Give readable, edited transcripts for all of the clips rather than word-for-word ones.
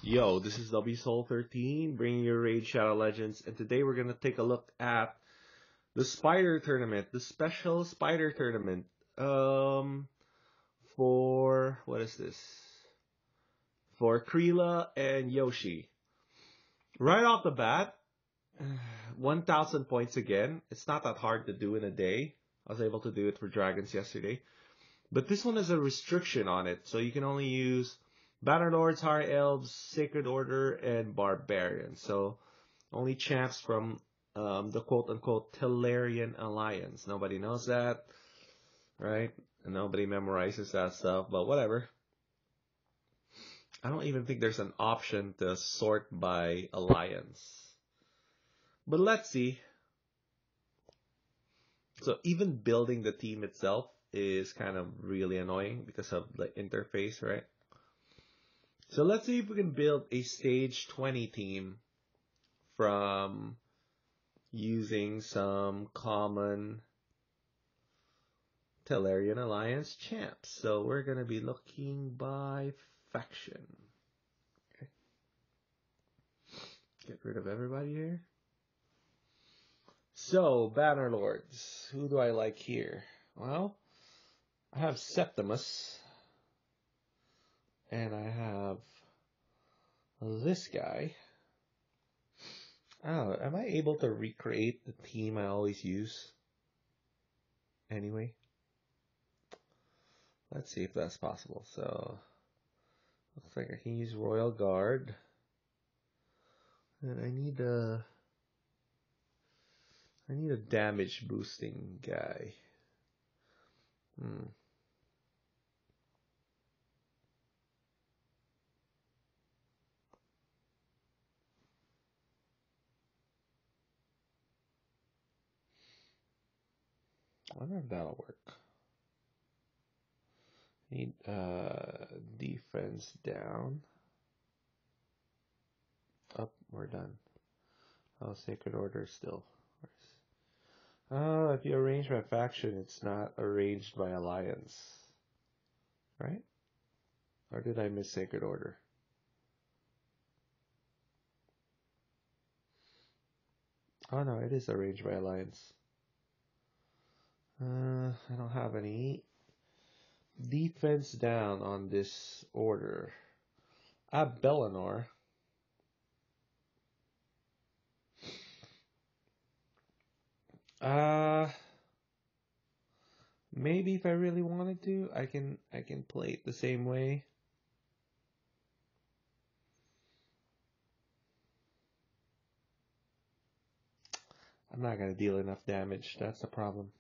Yo, this is WSoul13 bringing you Raid Shadow Legends, and today we're gonna take a look at the Spider Tournament, the special Spider Tournament. For what is this? For Krila and Yoshi. Right off the bat, 1,000 points again. It's not that hard to do in a day. I was able to do it for Dragons yesterday, but this one has a restriction on it, so you can only use Bannerlords, High Elves, Sacred Order, and Barbarians. So only champs from the quote-unquote Telerian Alliance. Nobody knows that, right? And nobody memorizes that stuff, but whatever. I don't even think there's an option to sort by alliance. But let's see. So even building the team itself is kind of really annoying because of the interface, right? So let's see if we can build a stage 20 team from using some common Telerian Alliance champs. So we're going to be looking by faction. Okay. Get rid of everybody here. So, Bannerlords. Who do I like here? Well, I have Septimus. And I have this guy. Oh, am I able to recreate the team I always use? Anyway. Let's see if that's possible. So, looks like I can use Royal Guard. And I need a damage boosting guy. I wonder if that'll work. Need defense down. Up, we're done. Oh, Sacred Order still. Oh, if you arrange by faction, it's not arranged by alliance. Right? Or did I miss Sacred Order? Oh no, it is arranged by alliance. I don't have any defense down on this order. Bellinor. Maybe if I really wanted to, I can play it the same way. I'm not gonna deal enough damage. That's the problem.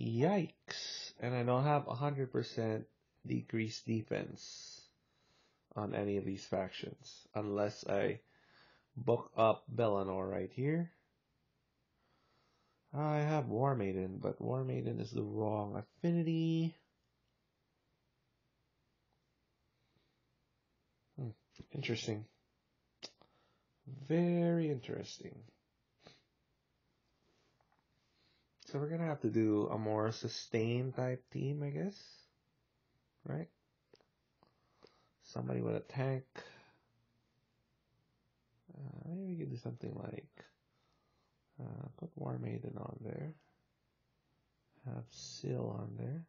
Yikes! And I don't have 100% decreased defense on any of these factions unless I book up Bellinor right here. I have War Maiden, but War Maiden is the wrong affinity. Interesting. Very interesting. So we're going to have to do a more sustained type team, I guess. Right? Somebody with a tank. Maybe we could do something like put War Maiden on there. Have Seal on there.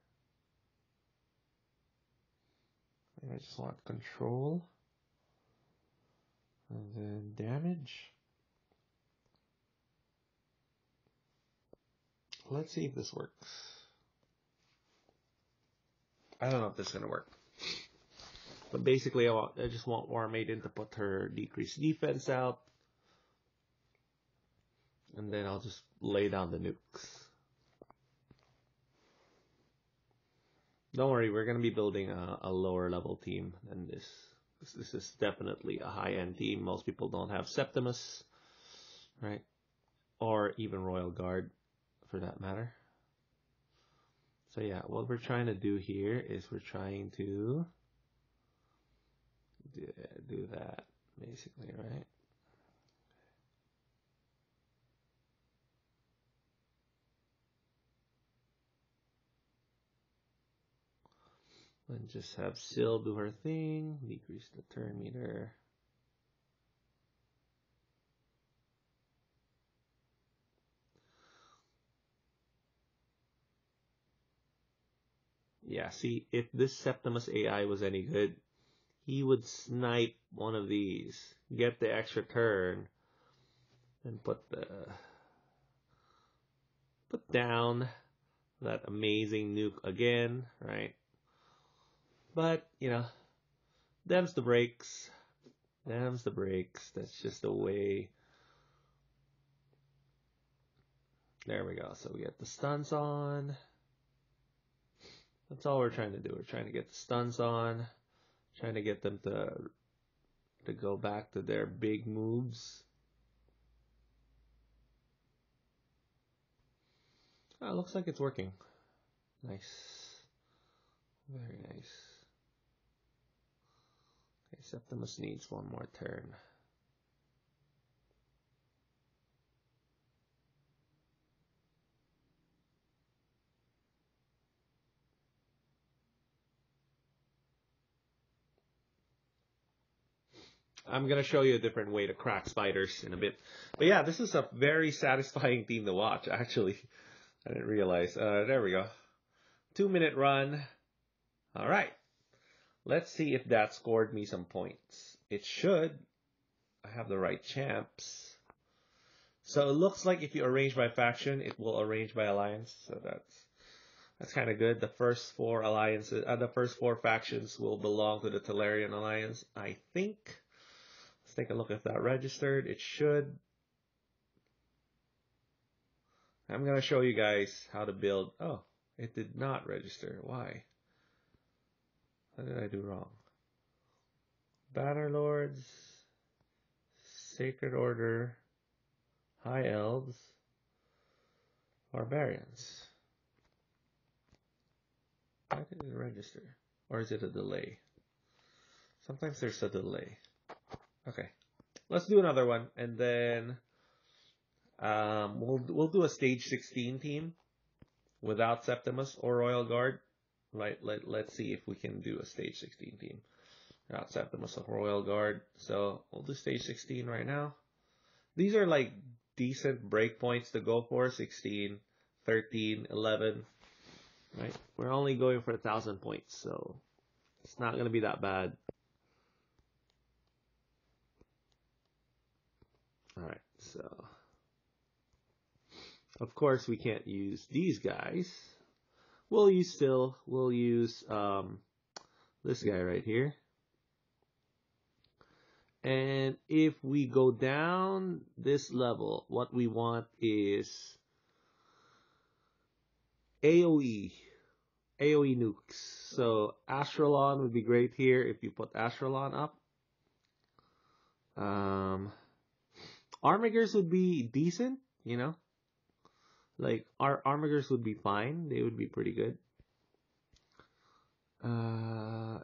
Maybe I just want control. And then damage. Let's see if this works. I don't know if this is going to work. But basically, I just want War Maiden to put her decreased defense out. And then I'll just lay down the nukes. Don't worry, we're going to be building a lower level team than this. This is definitely a high-end team. Most people don't have Septimus, right? Or even Royal Guard, for that matter. So yeah, what we're trying to do here is we're trying to do that, basically, right? And just have Syl do her thing. Decrease the turn meter. Yeah, see, if this Septimus AI was any good, he would snipe one of these, get the extra turn, and put down that amazing nuke again, right? But, you know, them's the breaks. Them's the breaks. That's just the way. There we go. So we get the stuns on. That's all we're trying to do. We're trying to get the stuns on. Trying to get them to go back to their big moves. Oh, looks like it's working. Nice. Very nice. Okay, Septimus needs one more turn. I'm going to show you a different way to crack spiders in a bit. But yeah, this is a very satisfying team to watch, actually. I didn't realize. There we go. 2-minute run. All right. Let's see if that scored me some points. It should. I have the right champs. So it looks like if you arrange by faction, it will arrange by alliance. So that's kind of good. The first 4 alliances, the first 4 factions will belong to the Telerian alliance, I think. Let's take a look if that registered. It should. I'm going to show you guys how to build. Oh, it did not register. Why? What did I do wrong? Bannerlords, Sacred Order, High Elves, Barbarians. Why did it register? Or is it a delay? Sometimes there's a delay. Okay, let's do another one, and then we'll do a stage 16 team without Septimus or Royal Guard. Right, let's see if we can do a stage 16 team without Septimus or Royal Guard. So we'll do stage 16 right now. These are like decent breakpoints to go for. 16, 13, 11. Right, we're only going for 1,000 points, so it's not gonna be that bad. Alright, so of course we can't use these guys. We'll use this guy right here. And if we go down this level, what we want is AoE nukes. So Astralon would be great here if you put Astralon up. Armigers would be decent, you know. Like our Armigers would be fine. They would be pretty good. AoE.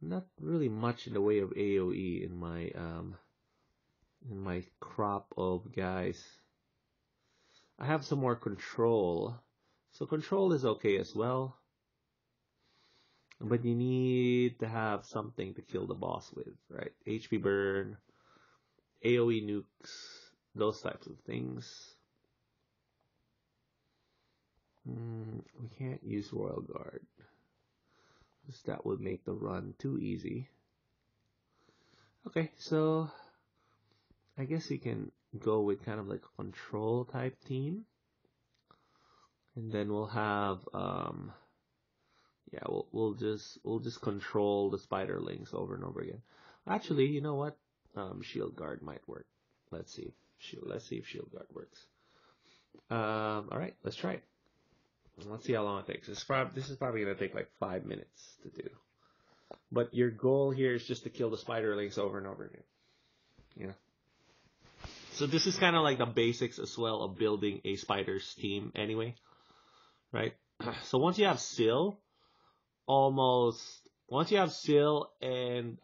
Not really much in the way of AoE in my crop of guys. I have some more control. So control is okay as well. But you need to have something to kill the boss with, right? HP burn, AoE nukes, those types of things. We can't use Royal Guard, because that would make the run too easy. Okay, so I guess we can go with kind of like a control type team. And then we'll have yeah, we'll just control the spiderlings over and over again. Actually, you know what? Shield Guard might work. Let's see if Shield Guard works. All right, let's try it. Let's see how long it takes. This is probably gonna take like 5 minutes to do. But your goal here is just to kill the spiderlings over and over again. Yeah. So this is kind of like the basics as well of building a spiders team anyway, right? So once you have Syl, once you have Syl and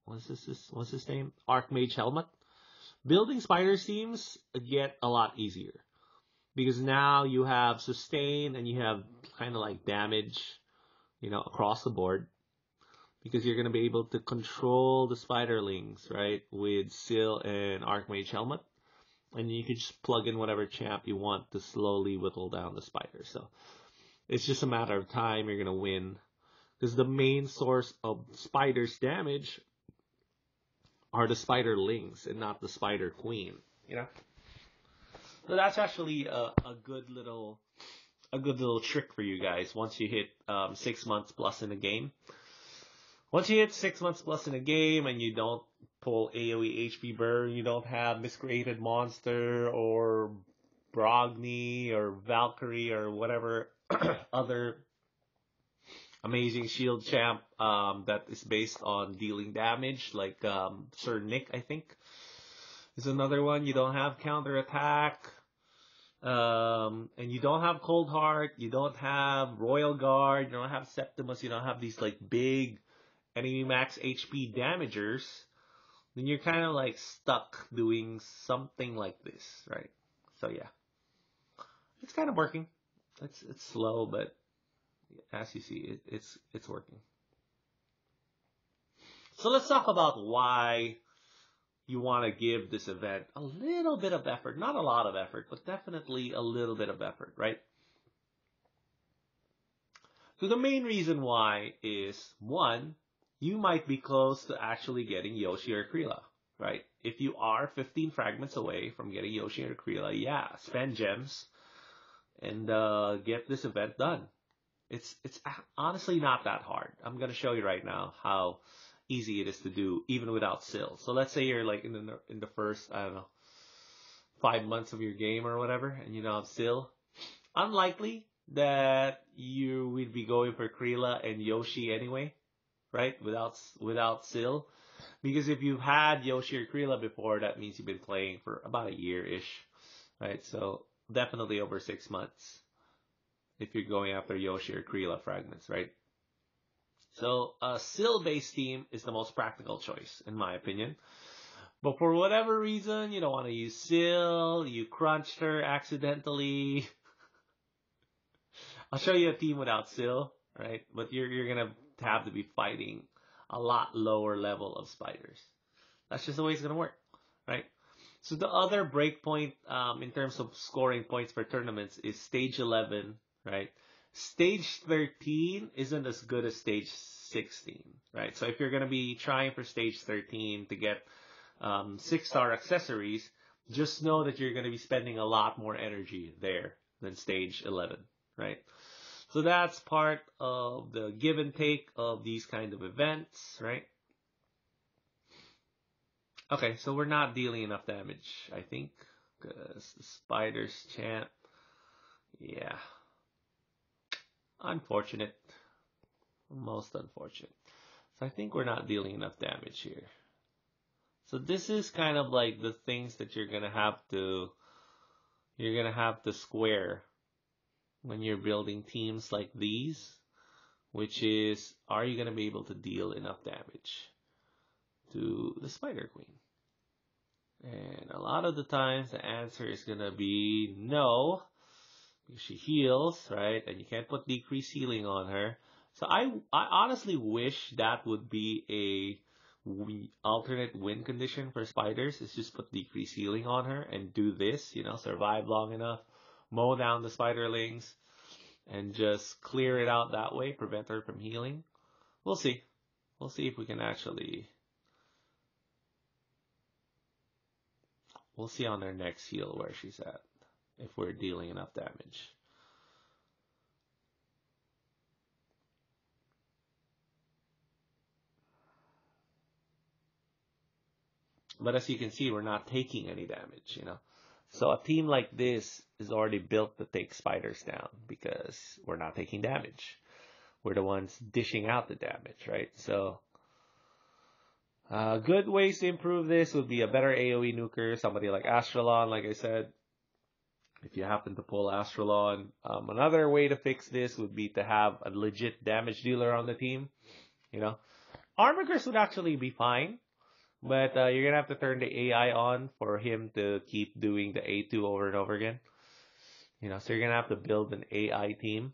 what's his name? Archmage Helmet, building spiders teams get a lot easier. because now you have sustain and you have kind of like damage, across the board. Because you're going to be able to control the spiderlings, right, with Seal and Archmage Helmet. And you can just plug in whatever champ you want to slowly whittle down the spider. So it's just a matter of time you're going to win. Because the main source of spiders' damage are the spiderlings and not the spider queen, So that's actually a good little trick for you guys once you hit 6 months plus in a game. Once you hit 6 months plus in a game and you don't pull AoE HP burn, you don't have Miscreated Monster or Brogni or Valkyrie or whatever other amazing shield champ that is based on dealing damage, like Sir Nick, I think, is another one. You don't have counterattack, and you don't have Cold Heart, you don't have Royal Guard, you don't have Septimus, you don't have these like big enemy max HP damagers, then you're kind of like stuck doing something like this, right? So yeah, it's kind of working. It's slow, but as you see, it's working. So let's talk about why you want to give this event a little bit of effort. Not a lot of effort, but definitely a little bit of effort, right? So the main reason why is, one, you might be close to actually getting Yoshi or Krila, right? If you are 15 fragments away from getting Yoshi or Krila, yeah, spend gems and get this event done. It's honestly not that hard. I'm going to show you right now how easy it is to do even without Syl. So let's say you're like in the first, 5 months of your game or whatever, and you don't have Syl. Unlikely that you would be going for Krila and Yoshi anyway, right? Without Syl. Because if you've had Yoshi or Krila before, that means you've been playing for about a year-ish, right? So definitely over 6 months if you're going after Yoshi or Krila fragments, right? So a Syl-based team is the most practical choice, in my opinion. But for whatever reason, you don't want to use Syl, you crunched her accidentally. I'll show you a team without Syl, right? But you're going to have to be fighting a lot lower level of spiders. That's just the way it's going to work, right? So the other breakpoint in terms of scoring points for tournaments is stage 11, right? Stage 13 isn't as good as stage 16, right? So if you're going to be trying for stage 13 to get 6-star accessories, just know that you're going to be spending a lot more energy there than stage 11, right? So that's part of the give and take of these kind of events, right? Okay, so we're not dealing enough damage, I think, because the spiders champ, yeah. Unfortunate. Most unfortunate. So I think we're not dealing enough damage here. So this is kind of like the things that you're gonna have to square when you're building teams like these, which is, are you gonna be able to deal enough damage to the Spider Queen? And a lot of the times the answer is gonna be no, because she heals, right? And you can't put decreased healing on her. So I honestly wish that would be a alternate win condition for spiders, is just put decreased healing on her and do this, survive long enough, mow down the spiderlings, and just clear it out that way, prevent her from healing. We'll see. We'll see if we can actually... We'll see on her next heal where she's at, if we're dealing enough damage. But as you can see, we're not taking any damage, So a team like this is already built to take spiders down because we're not taking damage. We're the ones dishing out the damage, right? So good ways to improve this would be a better AoE nuker, somebody like Astralon, like I said. If you happen to pull Astralon, another way to fix this would be to have a legit damage dealer on the team, Armigers would actually be fine. But you're going to have to turn the AI on for him to keep doing the A2 over and over again. So you're gonna have to build an AI team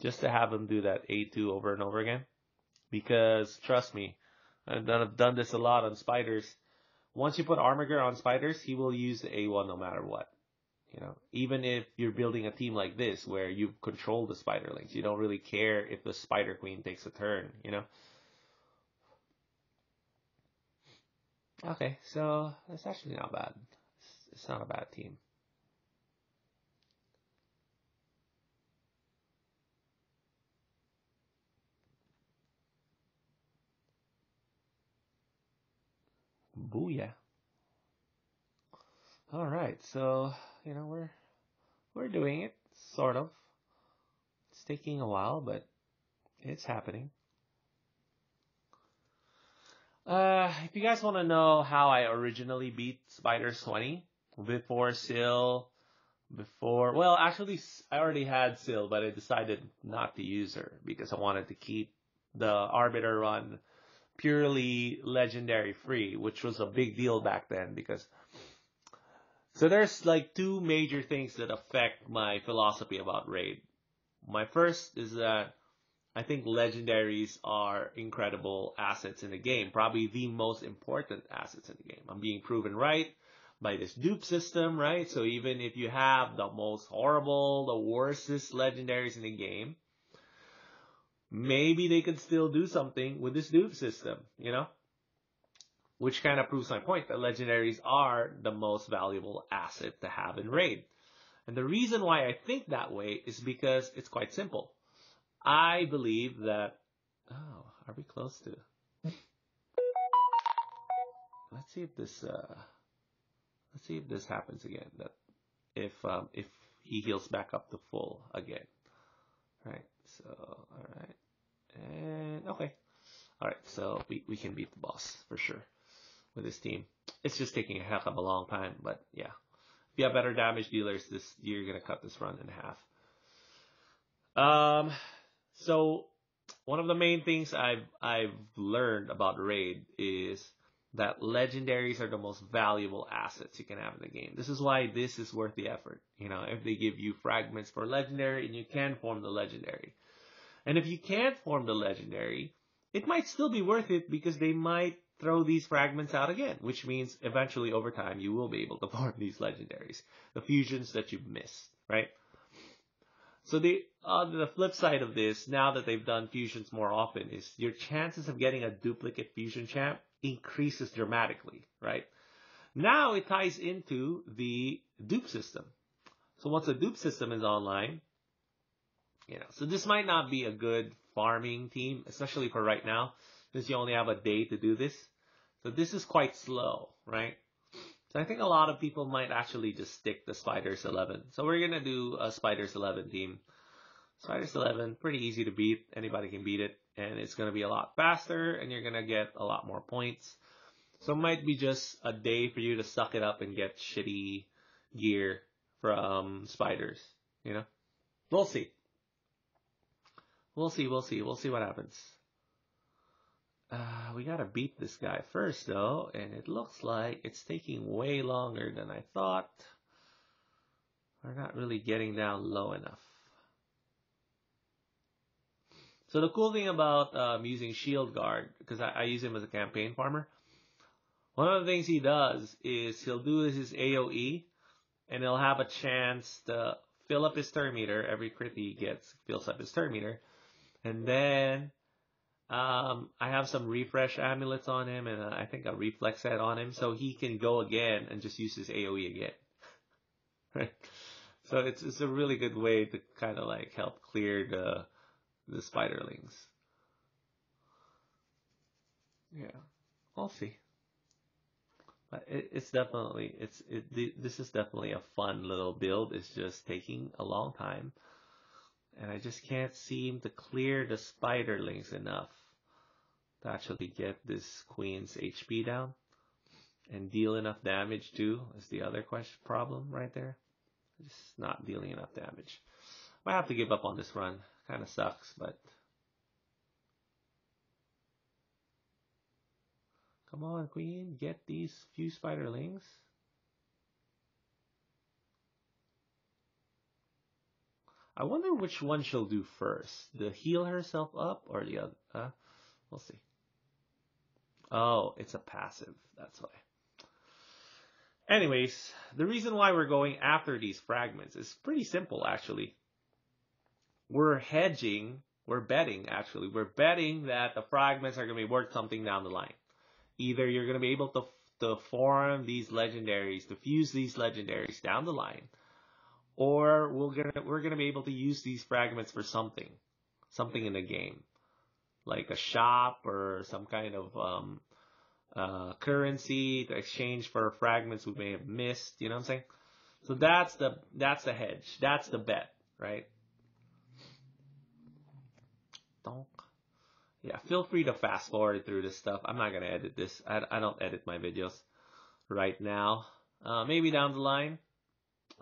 just to have him do that A2 over and over again. Because trust me, I've done this a lot on spiders. Once you put armor gear on spiders, he will use the A1 no matter what. Even if you're building a team like this where you control the spiderlings, you don't really care if the spider queen takes a turn. Okay, so it's actually not bad. It's not a bad team. Booyah. All right, so we're doing it, sort of. It's taking a while, but it's happening. If you guys want to know how I originally beat Spiders 20 before Syl, well, actually, I already had Syl, but I decided not to use her because I wanted to keep the Arbiter run purely legendary free, which was a big deal back then because. So there's like two major things that affect my philosophy about Raid. My first is that I think legendaries are incredible assets in the game, probably the most important assets in the game. I'm being proven right by this dupe system, right? So even if you have the most horrible, the worstest legendaries in the game, maybe they could still do something with this dupe system, Which kind of proves my point that legendaries are the most valuable asset to have in Raid. And the reason why I think that way is because it's quite simple. I believe that. Oh, are we close to? Let's see if this. Let's see if this happens again. That if he heals back up to full again. Right. So all right. And okay. All right. So we can beat the boss for sure with this team. It's just taking a heck of a long time, but yeah. If you have better damage dealers, you're gonna cut this run in half. So one of the main things I've learned about Raid is that legendaries are the most valuable assets you can have in the game. This is why this is worth the effort. If they give you fragments for legendary and you can form the legendary. And if you can't form the legendary, it might still be worth it because they might throw these fragments out again, which means eventually over time you will be able to form these legendaries, the fusions that you've missed, right? So the flip side of this, now that they've done fusions more often, is your chances of getting a duplicate fusion champ increases dramatically, right? Now it ties into the dupe system. So once the dupe system is online, so this might not be a good farming team, especially for right now, since you only have a day to do this. So this is quite slow, right? So I think a lot of people might actually just stick to Spiders 11. So we're going to do a Spiders 11 team. Spiders 11, pretty easy to beat. Anybody can beat it. And it's going to be a lot faster, and you're going to get a lot more points. So it might be just a day for you to suck it up and get shitty gear from Spiders, We'll see. We'll see what happens. We gotta beat this guy first, though, and it looks like it's taking way longer than I thought. We're not really getting down low enough. So the cool thing about using Shield Guard, because I use him as a campaign farmer, one of the things he does is he'll do his AoE, and he'll have a chance to fill up his turn meter. Every crit he gets fills up his turn meter. And then I have some refresh amulets on him, and I think a reflex head on him, so he can go again and just use his AoE again. Right? So it's a really good way to kind of like help clear the spiderlings. Yeah, we'll see. But this is definitely a fun little build. It's just taking a long time, and I just can't seem to clear the spiderlings enough to actually get this queen's HP down and deal enough damage too. Is the other problem right there. Just not dealing enough damage. Might have to give up on this run. Kind of sucks, but come on, queen, get these few spiderlings. I wonder which one she'll do first. The heal herself up or the other? We'll see. Oh, it's a passive. That's why. Anyways, the reason why we're going after these fragments is pretty simple, actually. We're hedging, we're betting that the fragments are going to be worth something down the line. Either you're going to be able to form these legendaries, to fuse these legendaries down the line, or we're gonna be able to use these fragments for something in the game, like a shop or some kind of currency to exchange for fragments we may have missed. You know what I'm saying? So that's the hedge. That's the bet, right? Yeah, feel free to fast forward through this stuff. I'm not gonna edit this. I don't edit my videos right now. Maybe down the line,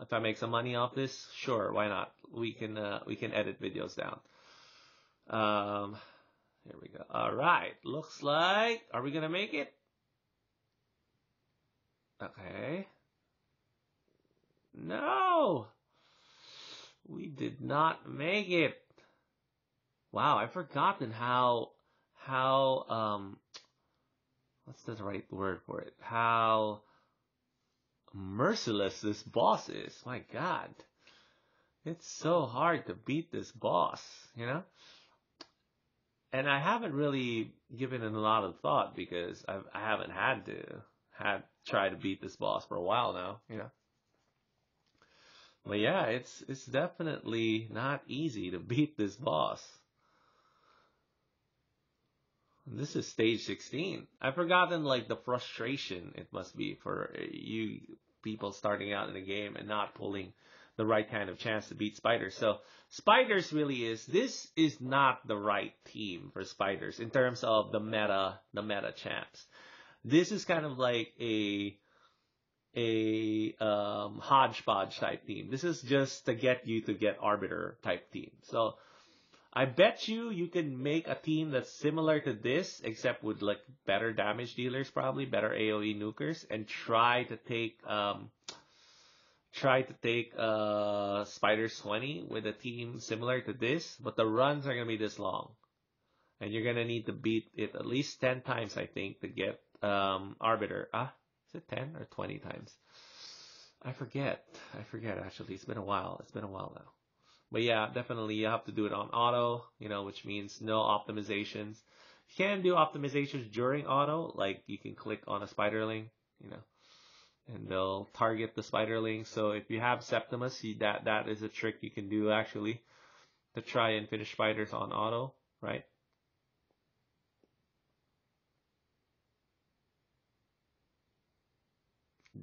if I make some money off this, sure, why not? We can edit videos down. Here we go. All right, looks like, are we gonna make it? Okay. No, we did not make it. Wow, I've forgotten how what's the right word for it? How merciless this boss is. My God. It's so hard to beat this boss, you know? And I haven't really given it a lot of thought because I haven't had to try to beat this boss for a while now, you know? But yeah, it's definitely not easy to beat this boss. This is stage 16. I've forgotten like the frustration it must be for you people starting out in the game and not pulling the right kind of chance to beat Spiders. So Spiders this is not the right team for Spiders in terms of the meta champs. This is kind of like a hodgepodge type team. This is just to get you to get Arbiter type team. So I bet you can make a team that's similar to this, except with like better damage dealers, probably better AoE nukers, and try to take Spiders 20 with a team similar to this. But the runs are gonna be this long, and you're gonna need to beat it at least 10 times, I think, to get Arbiter. Is it 10 or 20 times? I forget actually. It's been a while now. But yeah, definitely you have to do it on auto, you know, which means no optimizations. You can do optimizations during auto, like you can click on a spiderling, you know, and they'll target the spiderling. So if you have Septimus, that is a trick you can do actually to try and finish spiders on auto, right?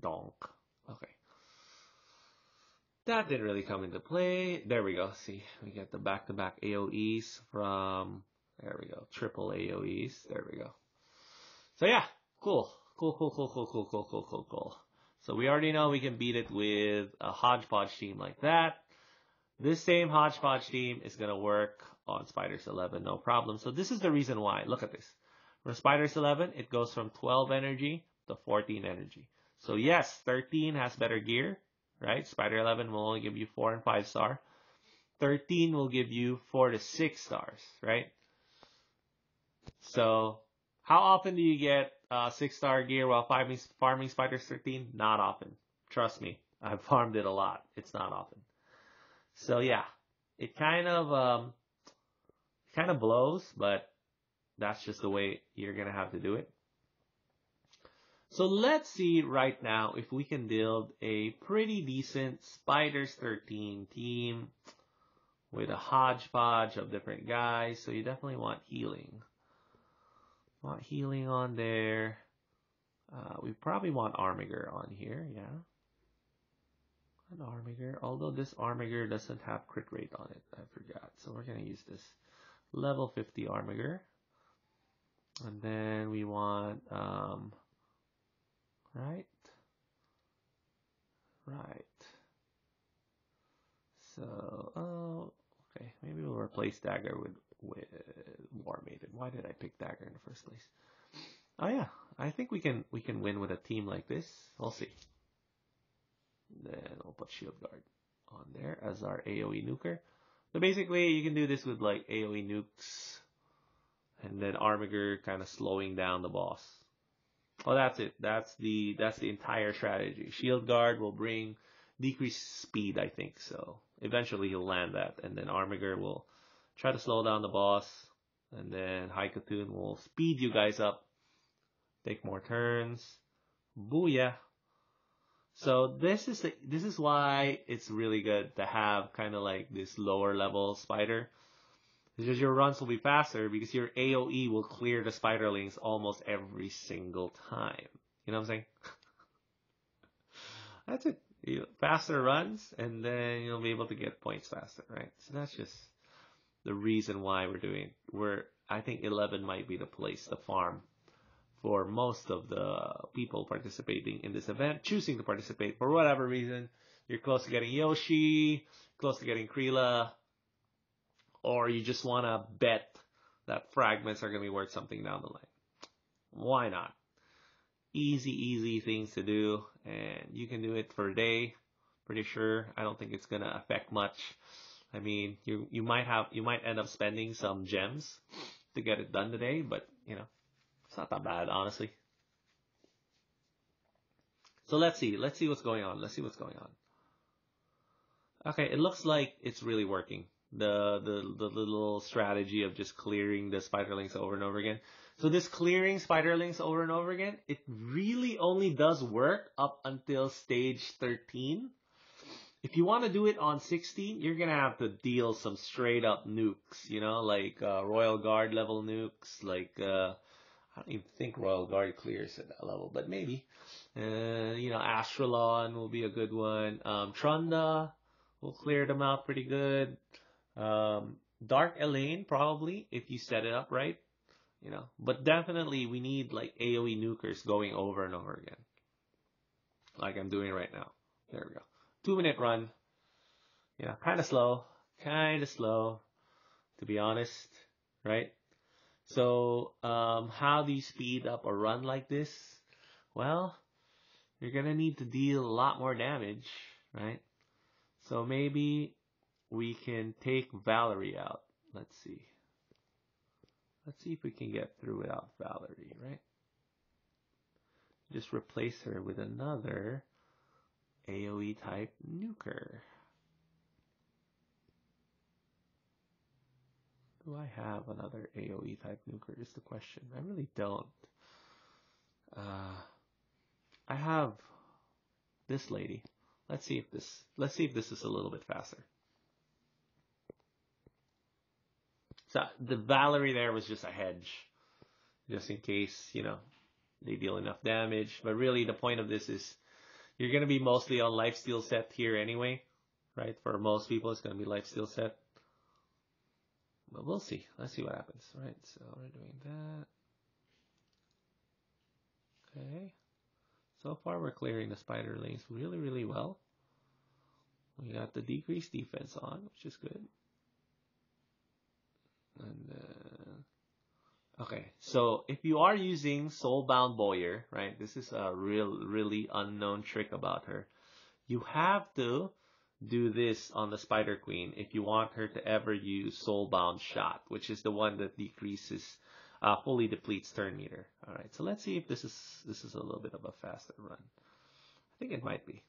Donk. Okay. That didn't really come into play. There we go. See, we get the back-to-back AoEs from, there we go, triple AoEs. There we go. So yeah, cool. So we already know we can beat it with a hodgepodge team like that. This same hodgepodge team is going to work on Spiders 11, no problem. So this is the reason why. Look at this. For Spiders 11, it goes from 12 energy to 14 energy. So yes, 13 has better gear. Right? Spider 11 will only give you 4 and 5 star. 13 will give you 4 to 6 stars, right? So, how often do you get 6-star gear while farming Spiders 13? Not often. Trust me, I've farmed it a lot. It's not often. So yeah, it kind of blows, but that's just the way you're gonna have to do it. So let's see right now if we can build a pretty decent Spiders 13 team with a hodgepodge of different guys. So you definitely want healing. Want healing on there. We probably want Armiger on here, yeah. An Armiger, although this Armiger doesn't have crit rate on it, I forgot. So we're going to use this level 50 Armiger. And then we want... Right. So, okay. Maybe we'll replace Dagger with War Maiden. Why did I pick Dagger in the first place? Oh yeah, I think we can win with a team like this. We'll see. Then we'll put Shield Guard on there as our AoE nuker. So basically, you can do this with like AoE nukes, and then Armiger kind of slowing down the boss. Well, that's it. That's the entire strategy. Shield Guard will bring decreased speed, I think. So eventually he'll land that, and then Armiger will try to slow down the boss, and then Haikatoon will speed you guys up, take more turns. Booyah! So this is why it's really good to have kind of like this lower level spider. Because your runs will be faster because your AoE will clear the spiderlings almost every single time. You know what I'm saying? That's it. Faster runs, and then you'll be able to get points faster, right? So that's just the reason why we're doing. I think 11 might be the place to farm for most of the people participating in this event, choosing to participate for whatever reason. You're close to getting Yoshi, close to getting Krila, or you just want to bet that fragments are going to be worth something down the line. Why not? Easy things to do, and you can do it for a day. Pretty sure. I don't think it's going to affect much. I mean, you might end up spending some gems to get it done today, but it's not that bad, honestly. So let's see what's going on. Okay, it looks like it's really working. The little strategy of just clearing the spiderlings over and over again. So this clearing spiderlings over and over again, it really only does work up until stage 13. If you want to do it on 16, you're going to have to deal some straight up nukes, like Royal Guard level nukes, like I don't even think Royal Guard clears at that level, but maybe. Astralon will be a good one. Trunda will clear them out pretty good. Dark Elaine, probably, if you set it up right. But definitely we need like AoE nukers going over and over again. Like I'm doing right now. There we go. 2-minute run. Kind of slow, to be honest, right? So, how do you speed up a run like this? Well, you're gonna need to deal a lot more damage, right? So maybe we can take Valerie out. Let's see if we can get through without Valerie, right? Just replace her with another AoE type nuker. Do I have another AoE type nuker is the question. I really don't. I have this lady. Let's see if this is a little bit faster. So the Valerie there was just a hedge, just in case, they deal enough damage. But really the point of this is you're going to be mostly on lifesteal set here anyway, right? For most people, it's going to be lifesteal set. But we'll see. Let's see what happens, right? So we're doing that. Okay. So far, we're clearing the spiderlings really well. We got the decreased defense on, which is good. And okay, so if you are using Soulbound Boyer, right? This is a really unknown trick about her. You have to do this on the Spider Queen if you want her to ever use Soulbound Shot, which is the one that decreases, fully depletes turn meter. All right, so let's see if this is a little bit of a faster run. I think it might be.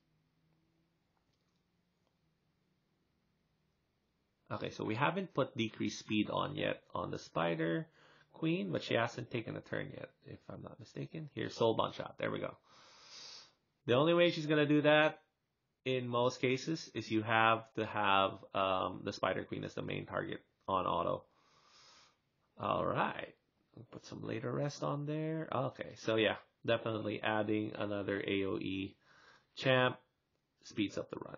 Okay, so we haven't put decreased speed on yet on the Spider Queen, but she hasn't taken a turn yet, if I'm not mistaken. Here's Soulbound Shot. There we go. The only way she's going to do that in most cases is you have to have the Spider Queen as the main target on auto. All right. Put some later rest on there. Okay, so yeah, definitely adding another AoE champ speeds up the run.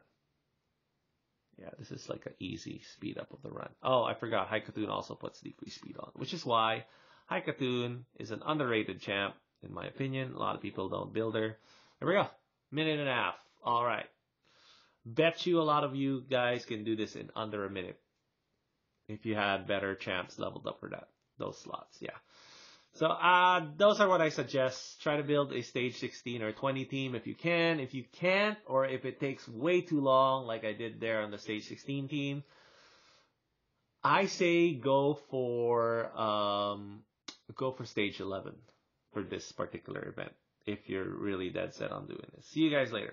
Yeah, this is like an easy speed up of the run. Oh, I forgot. Haikatoon also puts decreased speed on, which is why Haikatoon is an underrated champ, in my opinion. A lot of people don't build her. There we go. Minute and a half. All right. Bet you a lot of you guys can do this in under a minute if you had better champs leveled up for those slots. Yeah. So those are what I suggest. Try to build a stage 16 or 20 team if you can. If you can't, or if it takes way too long, like I did there on the stage 16 team, I say go for stage 11 for this particular event if you're really dead set on doing this. See you guys later.